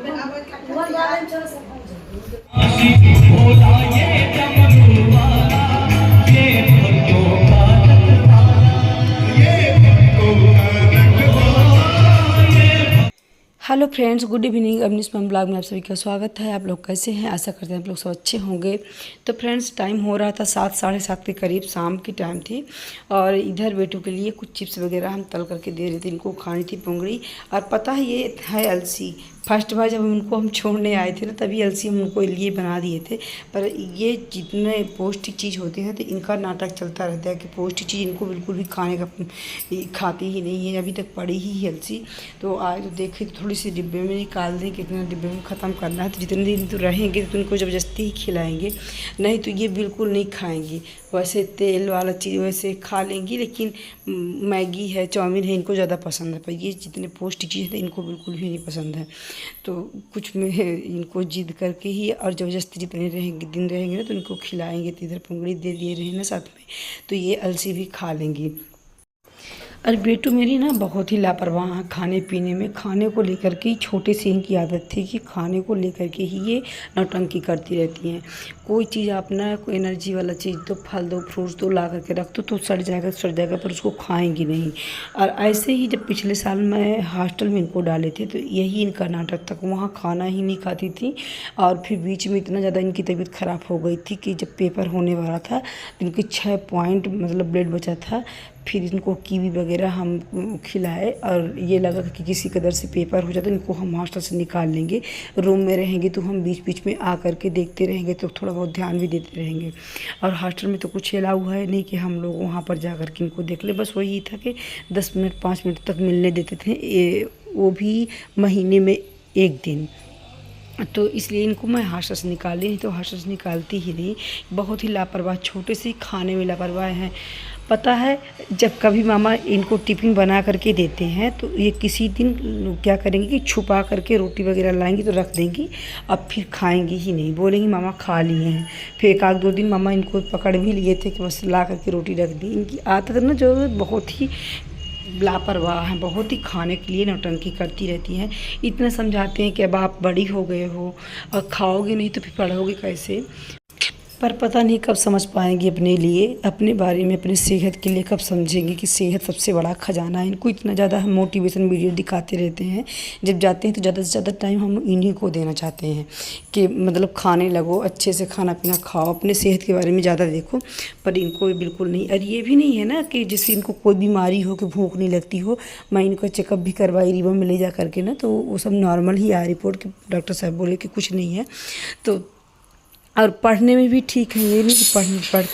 Hello friends, good evening. Avnish मम blog में आप सभी का स्वागत है। आप लोग कैसे हैं? आशा करते हैं आप लोग सब अच्छे होंगे। तो फ्रेंड्स, टाइम हो रहा था 7 साढ़े 7 के करीब, शाम की टाइम थी। और इधर बेटू के लिए कुछ चिप्स वगैरह हम तल करके दे रहे थे। इनको खानी थी पोंगड़ी। और पता है ये है अलसी। फर्स्ट बार जब उनको हम छोड़ने आए थे ना, तभी अलसी हम उनको लिए बना दिए थे। पर ये जितने पौष्टिक चीज़ होती है तो इनका नाटक चलता रहता है कि पौष्टिक चीज़ इनको बिल्कुल भी खाने का खाती ही नहीं है। अभी तक पड़ी ही अलसी। तो आज तो देखे तो थोड़ी सी डिब्बे में निकाल दें, कितना डिब्बे में ख़त्म करना है। तो जितने दिन तो रहेंगे तो उनको ज़बरदस्ती ही खिलाएंगे, नहीं तो ये बिल्कुल नहीं खाएंगी। वैसे तेल वाला चीज़ वैसे खा लेंगी, लेकिन मैगी है, चाउमीन है, इनको ज़्यादा पसंद है। पर ये जितने पौष्टिक चीज़ है इनको बिल्कुल भी नहीं पसंद है। तो कुछ में इनको जिद करके ही और ज़बरदस्ती जितने रहेंगे ना तो इनको खिलाएंगे। तो इधर पुंगड़ी दे दिए रहे ना साथ में, तो ये अलसी भी खा लेंगी। और बेटू मेरी ना बहुत ही लापरवाह है खाने पीने में। खाने को लेकर के ही छोटे से इनकी आदत थी कि खाने को लेकर के ही ये नौटंकी करती रहती हैं। कोई चीज़ अपना कोई एनर्जी वाला चीज़ दो, फल दो, फ्रूट्स दो, ला करके रख दो तो सड़ जाएगा, पर उसको खाएंगी नहीं। और ऐसे ही जब पिछले साल मैं हॉस्टल में इनको डाले थे तो यही इनका नाटक था। वहाँ खाना ही नहीं खाती थी। और फिर बीच में इतना ज़्यादा इनकी तबीयत ख़राब हो गई थी कि जब पेपर होने वाला था तो इनके 6 पॉइंट मतलब ब्लड बचा था। फिर इनको कीवी वगैरह हम खिलाए और ये लगा कि किसी कदर से पेपर हो जाता तो इनको हम हॉस्टल से निकाल लेंगे। रूम में रहेंगे तो हम बीच बीच में आ करके देखते रहेंगे, तो थोड़ा बहुत ध्यान भी देते रहेंगे। और हॉस्टल में तो कुछ अलाउ है नहीं कि हम लोग वहाँ पर जा कर के इनको देख ले। बस वही था कि 10 मिनट 5 मिनट तक मिलने देते थे, वो भी महीने में 1 दिन। तो इसलिए इनको मैं हॉस्टल से निकाली, नहीं तो हॉस्टल से निकालती ही नहीं। बहुत ही लापरवाह, छोटे से खाने में लापरवाह हैं। पता है, जब कभी मामा इनको टिफ़िन बना करके देते हैं तो ये किसी दिन क्या करेंगी कि छुपा करके रोटी वगैरह लाएंगी तो रख देंगी, अब फिर खाएंगी ही नहीं। बोलेंगी मामा खा लिए हैं। फिर 1-2 दिन मामा इनको पकड़ भी लिए थे कि बस ला करके रोटी रख दी। इनकी आदत ना जो बहुत ही लापरवाह हैं, बहुत ही खाने के लिए नौटंकी करती रहती हैं। इतना समझाते हैं कि अब आप बड़ी हो गए हो और खाओगे नहीं तो फिर पढ़ोगे कैसे। पर पता नहीं कब समझ पाएंगी अपने लिए, अपने बारे में, अपनी सेहत के लिए कब समझेंगे कि सेहत सबसे बड़ा खजाना है। इनको इतना ज़्यादा हम मोटिवेशन वीडियो दिखाते रहते हैं। जब जाते हैं तो ज़्यादा से ज़्यादा टाइम हम इन्हीं को देना चाहते हैं कि मतलब खाने लगो, अच्छे से खाना पीना खाओ, अपने सेहत के बारे में ज़्यादा देखो। पर इनको बिल्कुल नहीं। और ये भी नहीं है ना कि जैसे इनको कोई बीमारी हो कि भूख नहीं लगती हो। मैं इनको चेकअप भी करवाई रिबो में ले जा करके ना, तो वो सब नॉर्मल ही आया रिपोर्ट कि डॉक्टर साहब बोले कि कुछ नहीं है। तो और पढ़ने में भी ठीक है, ये नहीं कि पढ़ती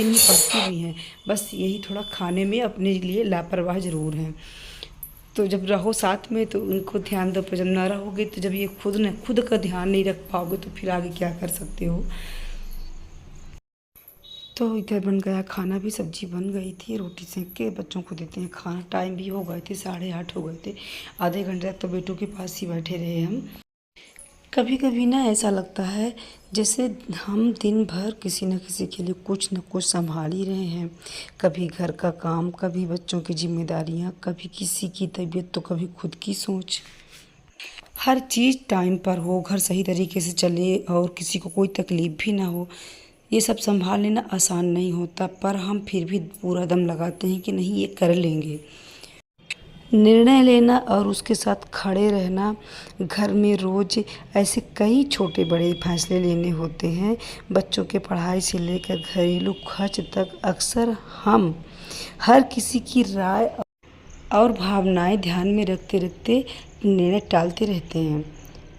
नहीं, पढ़ती भी हैं। बस यही थोड़ा खाने में अपने लिए लापरवाह ज़रूर हैं। तो जब रहो साथ में तो उनको ध्यान दो, पर जब ना रहोगे तो जब ये खुद का ध्यान नहीं रख पाओगे तो फिर आगे क्या कर सकते हो। तो इधर बन गया खाना भी, सब्जी बन गई थी, रोटी सेक के बच्चों को देते हैं खाना। टाइम भी हो गए थे, 8:30 हो गए थे। आधे घंटे तक तो बेटों के पास ही बैठे रहे हम। कभी कभी ना ऐसा लगता है जैसे हम दिन भर किसी न किसी के लिए कुछ न कुछ संभाल ही रहे हैं। कभी घर का काम, कभी बच्चों की जिम्मेदारियां, कभी किसी की तबीयत, तो कभी खुद की सोच। हर चीज़ टाइम पर हो, घर सही तरीके से चले और किसी को कोई तकलीफ़ भी ना हो। ये सब संभाल लेना आसान नहीं होता, पर हम फिर भी पूरा दम लगाते हैं कि नहीं, ये कर लेंगे। निर्णय लेना और उसके साथ खड़े रहना। घर में रोज़ ऐसे कई छोटे बड़े फैसले लेने होते हैं। बच्चों के पढ़ाई से लेकर घरेलू खर्च तक अक्सर हम हर किसी की राय और भावनाएं ध्यान में रखते रखते निर्णय टालते रहते हैं,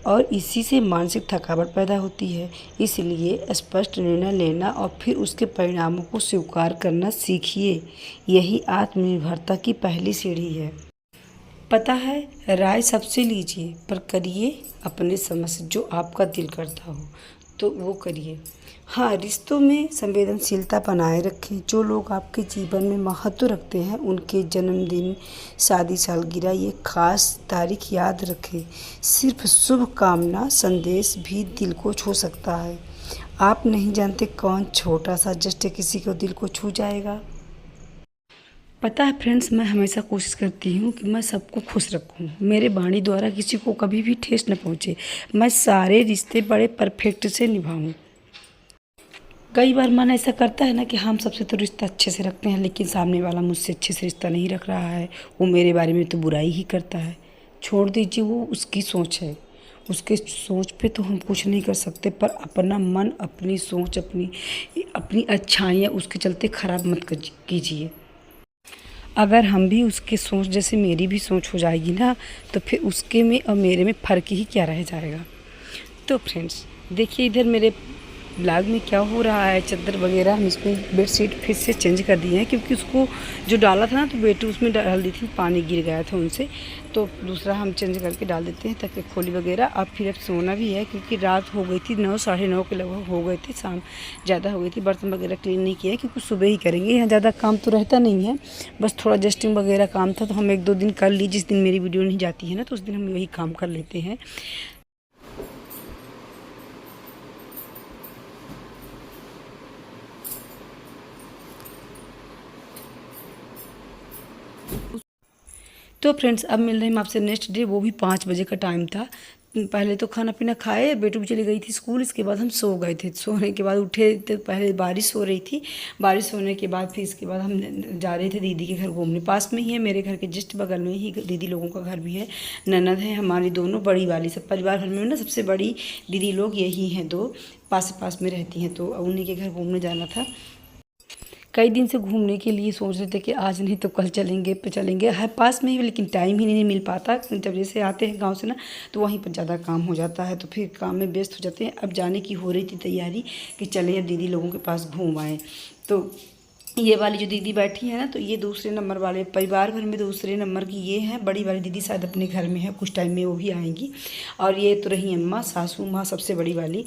और इसी से मानसिक थकावट पैदा होती है। इसलिए स्पष्ट निर्णय लेना और फिर उसके परिणामों को स्वीकार करना सीखिए। यही आत्मनिर्भरता की पहली सीढ़ी है। पता है, राय सबसे लीजिए, पर करिए अपने समझ से। जो आपका दिल करता हो तो वो करिए। हाँ, रिश्तों में संवेदनशीलता बनाए रखें। जो लोग आपके जीवन में महत्व रखते हैं उनके जन्मदिन, शादी, सालगिरह, ये खास तारीख याद रखें। सिर्फ शुभकामना संदेश भी दिल को छू सकता है। आप नहीं जानते कौन छोटा सा जस्ट किसी को दिल को छू जाएगा। पता है फ्रेंड्स, मैं हमेशा कोशिश करती हूँ कि मैं सबको खुश रखूँ, मेरे वाणी द्वारा किसी को कभी भी ठेस न पहुँचे, मैं सारे रिश्ते बड़े परफेक्ट से निभाऊँ। कई बार मन ऐसा करता है ना कि हम सबसे तो रिश्ता अच्छे से रखते हैं, लेकिन सामने वाला मुझसे अच्छे से रिश्ता नहीं रख रहा है, वो मेरे बारे में तो बुराई ही करता है। छोड़ दीजिए, वो उसकी सोच है, उसके सोच पे तो हम कुछ नहीं कर सकते, पर अपना मन, अपनी सोच, अपनी अपनी अच्छाइयाँ उसके चलते ख़राब मत कीजिए। अगर हम भी उसके सोच जैसे मेरी भी सोच हो जाएगी ना, तो फिर उसके में और मेरे में फ़र्क ही क्या रह जाएगा। तो फ्रेंड्स देखिए, इधर मेरे ब्लॉग में क्या हो रहा है, चादर वगैरह हम इसमें बेडशीट फिर से चेंज कर दिए हैं, क्योंकि उसको जो डाला था ना तो बेटी उसमें डाल दी थी, पानी गिर गया था उनसे, तो दूसरा हम चेंज करके डाल देते हैं ताकि खोली वगैरह। अब फिर अब सोना भी है, क्योंकि रात हो गई थी, 9 साढ़े 9 के लगभग हो गए थे, शाम ज़्यादा हो गई थी। बर्तन वगैरह क्लीन नहीं किया क्योंकि सुबह ही करेंगे, यहाँ ज़्यादा काम तो रहता नहीं है, बस थोड़ा जस्टिंग वगैरह काम था तो हम 1-2 दिन कर ली। जिस दिन मेरी वीडियो नहीं जाती है ना तो उस दिन हम वही काम कर लेते हैं। तो फ्रेंड्स अब मिल रहे हैं हम आपसे नेक्स्ट डे, वो भी 5 बजे का टाइम था। पहले तो खाना पीना खाए, बेटू भी चली गई थी स्कूल, इसके बाद हम सो गए थे। सोने के बाद उठे तो पहले बारिश हो रही थी, बारिश होने के बाद फिर इसके बाद हम जा रहे थे दीदी के घर घूमने। पास में ही है, मेरे घर के जस्ट बगल में ही दीदी लोगों का घर भी है, ननद है हमारी दोनों बड़ी वाली। सब परिवार भर में ना सबसे बड़ी दीदी लोग यही हैं, 2 पास में रहती हैं, तो उन्हीं के घर घूमने जाना था। कई दिन से घूमने के लिए सोच रहे थे कि आज नहीं तो कल चलेंगे है पास में ही, लेकिन टाइम ही नहीं मिल पाता। जब जैसे आते हैं गांव से ना तो वहीं पर ज़्यादा काम हो जाता है, तो फिर काम में व्यस्त हो जाते हैं। अब जाने की हो रही थी तैयारी कि चलें अब दीदी लोगों के पास घूम आएँ। तो ये वाली जो दीदी बैठी है ना, तो ये दूसरे नंबर वाले, परिवार भर में दूसरे नंबर की ये हैं। बड़ी वाली दीदी शायद अपने घर में है, कुछ टाइम में वो भी आएंगी। और ये तो रही अम्मा, सासू माँ सबसे बड़ी वाली।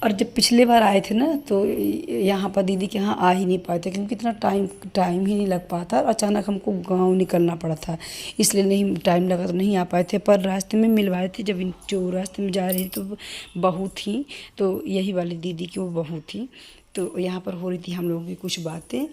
और जब पिछले बार आए थे ना तो यहाँ पर दीदी के यहाँ आ ही नहीं पाए थे, क्योंकि इतना टाइम ही नहीं लग पाता। अचानक हमको गांव निकलना पड़ा था, इसलिए नहीं टाइम लगा तो नहीं आ पाए थे। पर रास्ते में मिलवाए थे, जब जो रास्ते में जा रही तो बहू थी, तो यही वाली दीदी की वो बहू थी। तो यहाँ पर हो रही थी हम लोगों की कुछ बातें।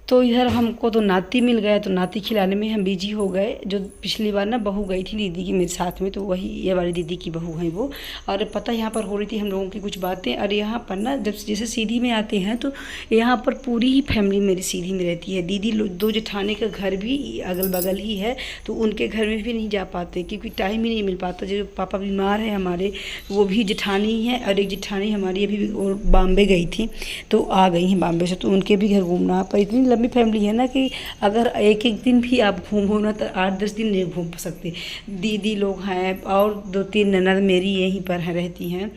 तो इधर हमको तो नाती मिल गया, तो नाती खिलाने में हम बिजी हो गए। जो पिछली बार ना बहू गई थी दीदी की मेरे साथ में, तो वही ये वाली दीदी की बहू है वो। और पता यहाँ पर हो रही थी हम लोगों की कुछ बातें। और यहाँ पर ना जब जैसे सीधी में आते हैं तो यहाँ पर पूरी ही फैमिली मेरी सीधी में रहती है। दीदी 2 जेठानी का घर भी अगल बगल ही है, तो उनके घर में भी नहीं जा पाते क्योंकि टाइम ही नहीं मिल पाता। जो पापा बीमार है हमारे, वो भी जेठानी है, और एक जेठानी हमारी अभी बॉम्बे गई थी, तो आ गई हैं बॉम्बे से, तो उनके भी घर घूमना। पर इतनी लंबी फैमिली है ना कि अगर एक दिन भी आप घूमो ना तो 8-10 दिन नहीं घूम सकते। दीदी लोग हैं और 2-3 ननद मेरी यहीं पर रहती हैं,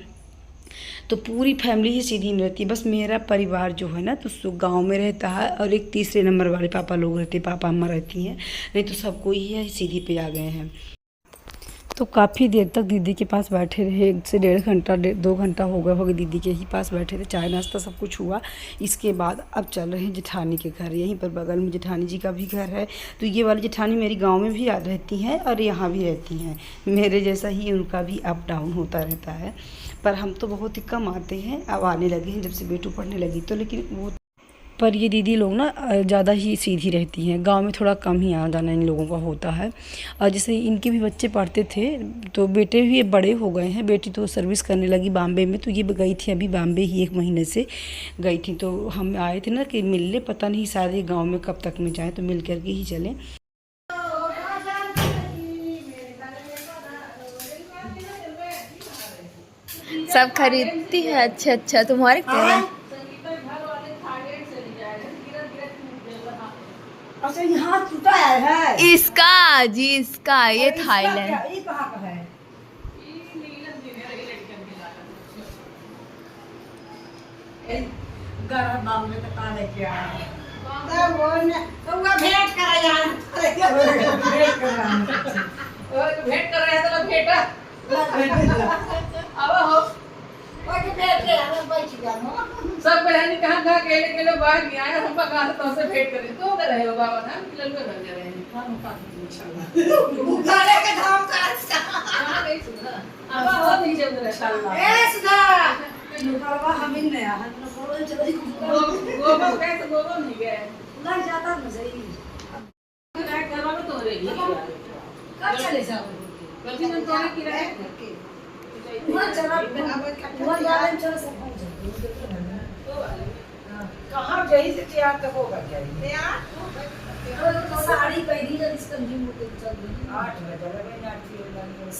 तो पूरी फैमिली ही सीधी में रहती है। बस मेरा परिवार जो है ना तो गांव में रहता है, और एक तीसरे नंबर वाले पापा लोग रहते हैं, पापा अम्मा रहती हैं, नहीं तो सब कोई ही सीधी पे आ गए हैं। तो काफ़ी देर तक दीदी के पास बैठे रहे, 1 से 1.5 घंटा 2 घंटा हो गए दीदी के ही पास बैठे थे। चाय नाश्ता सब कुछ हुआ। इसके बाद अब चल रहे हैं जेठानी के घर, यहीं पर बगल में जेठानी जी का भी घर है। तो ये वाली जेठानी मेरी गांव में भी रहती हैं और यहाँ भी रहती हैं, मेरे जैसा ही उनका भी अप डाउन होता रहता है। पर हम तो बहुत ही कम आते हैं, अब आने लगे हैं जब से बेटू पढ़ने लगी तो। लेकिन वो पर ये दीदी लोग ना ज़्यादा ही सीधी रहती हैं, गांव में थोड़ा कम ही आना जाना इन लोगों का होता है। और जैसे इनके भी बच्चे पढ़ते थे, तो बेटे भी बड़े हो गए हैं, बेटी तो सर्विस करने लगी बॉम्बे में, तो ये गई थी अभी बॉम्बे ही 1 महीने से गई थी। तो हम आए थे ना कि मिलने, पता नहीं शायद ये गाँव में कब तक में जाएँ, तो मिल कर के ही चलें। सब खरीदती है, अच्छा तुम्हारे क्या है? अच्छा यहाँ टूटा है इसका जी, इसका ये थाईलैंड। ये कहाँ का है? गरम दाम में तो काले क्या है? वो भेंट कर यार, भेंट कर रहे हैं तो भेंट अब हो सब बहन कहाँ कहाँ केले बाहर नहीं आया हम कहाँ से तुमसे भेंट करें तो उधर रहे हो बाबा ना मिलन में रह रहे हैं हम इंशाल्लाह उगाड़े के धाम का कहाँ गई सुधा अब बहुत ही जल्द इंशाल्लाह ए सुधा लुकावा हम ही नहीं हम लोग बोल चले गोबर गए तो गोबर नहीं गए लग जाता न सही किराया करवा लो तो रहेगी कब चले जाओ गलती में तो किराया वहां चला वहां जाने चल सकते कहां गई से तैयार तक होगा क्या तैयार तो साड़ी पहनी जब इसका जिम होते चल रही 8 बजे लगे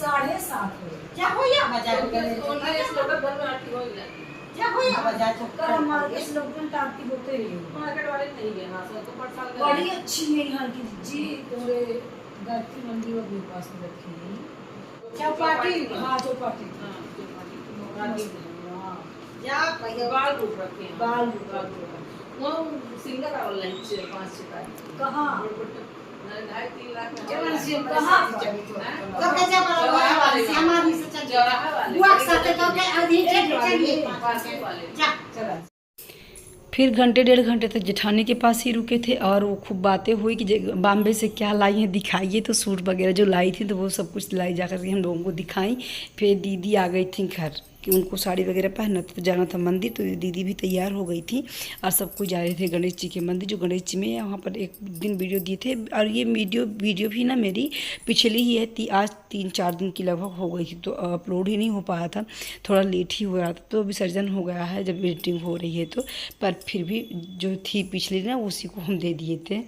7:30 हो क्या हो या बजा के ऑनलाइन स्लोटर घर में आती हो जाती क्या हो या बजा चक्कर हमारे इस लोग में टाटी होते ही मार्केट वाले नहीं गए हां तो पर साल बड़ी अच्छी मेरी हाल की जी तुम्हारे गायत्री मंडी और भी पास में रखी है चौपाटी हां चौपाटी हां चौपाटी या पहले बाल रूप रखे हैं बाल वो सिंगर ऑनलाइन 5 तारीख कहां 2.5-3 लाख कहां कब कैसे बड़ा हमारी से चल चौराहा वाले वो साथे तो के आधी चलिए वाले जा चला फिर घंटे 1.5 घंटे तक जेठानी के पास ही रुके थे और वो खूब बातें हुई कि बॉम्बे से क्या लाई हैं दिखाइए, तो सूट वगैरह जो लाई थी तो वो सब कुछ लाई जा करके हम लोगों को दिखाई। फिर दीदी आ गई थी घर कि उनको साड़ी वगैरह पहनना तो जाना था मंदिर, तो दीदी भी तैयार हो गई थी और सब कुछ जा रहे थे गणेश जी के मंदिर जो गणेश जी में है। वहाँ पर एक दिन वीडियो दिए थे और ये वीडियो भी ना मेरी पिछली ही है आज 3-4 दिन की लगभग हो गई थी, तो अपलोड ही नहीं हो पाया था, थोड़ा लेट ही हो रहा था। तो विसर्जन हो गया है जब एडिटिंग हो रही है तो, पर फिर भी जो थी पिछली ना उसी को हम दे दिए थे।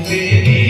तेरी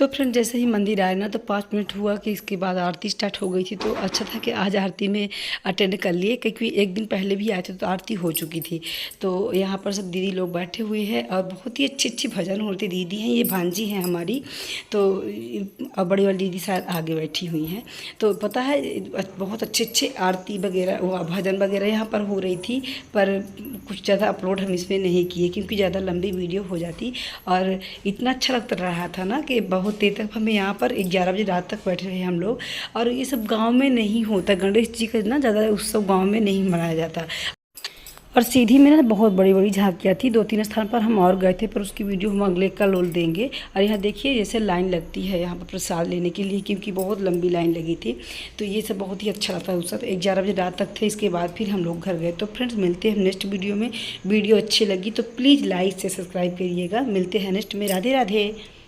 तो फ्रेंड जैसे ही मंदिर आए ना तो 5 मिनट हुआ कि इसके बाद आरती स्टार्ट हो गई थी। तो अच्छा था कि आज आरती में अटेंड कर लिए, क्योंकि एक दिन पहले भी आए थे तो आरती हो चुकी थी। तो यहाँ पर सब दीदी लोग बैठे हुए हैं और बहुत ही अच्छी अच्छी भजन होती दीदी हैं, ये भांजी हैं हमारी। तो और बड़ी वाली दीदी शायद आगे बैठी हुई हैं। तो पता है बहुत अच्छे अच्छे आरती वगैरह भजन वगैरह यहाँ पर हो रही थी, पर कुछ ज़्यादा अपलोड हम इसमें नहीं किए क्योंकि ज़्यादा लंबी वीडियो हो जाती। और इतना अच्छा लगता रहा था ना कि बहुत देर तक हमें यहाँ पर 11 बजे रात तक बैठे रहे हम लोग। और ये सब गांव में नहीं होता, गणेश जी का ना ज़्यादा उत्सव गांव में नहीं मनाया जाता। और सीधी में ना बहुत बड़ी बड़ी झांकियाँ थी, 2-3 स्थान पर हम और गए थे, पर उसकी वीडियो हम अगले कल देंगे। और यहाँ देखिए जैसे लाइन लगती है यहाँ पर प्रसाद लेने के लिए, क्योंकि बहुत लंबी लाइन लगी थी। तो ये सब बहुत ही अच्छा लगता है। उस सब 11 बजे रात तक थे, इसके बाद फिर हम लोग घर गए। तो फ्रेंड्स मिलते हैं नेक्स्ट वीडियो में। वीडियो अच्छी लगी तो प्लीज़ लाइक से सब्सक्राइब करिएगा। मिलते हैं नेक्स्ट में। राधे राधे।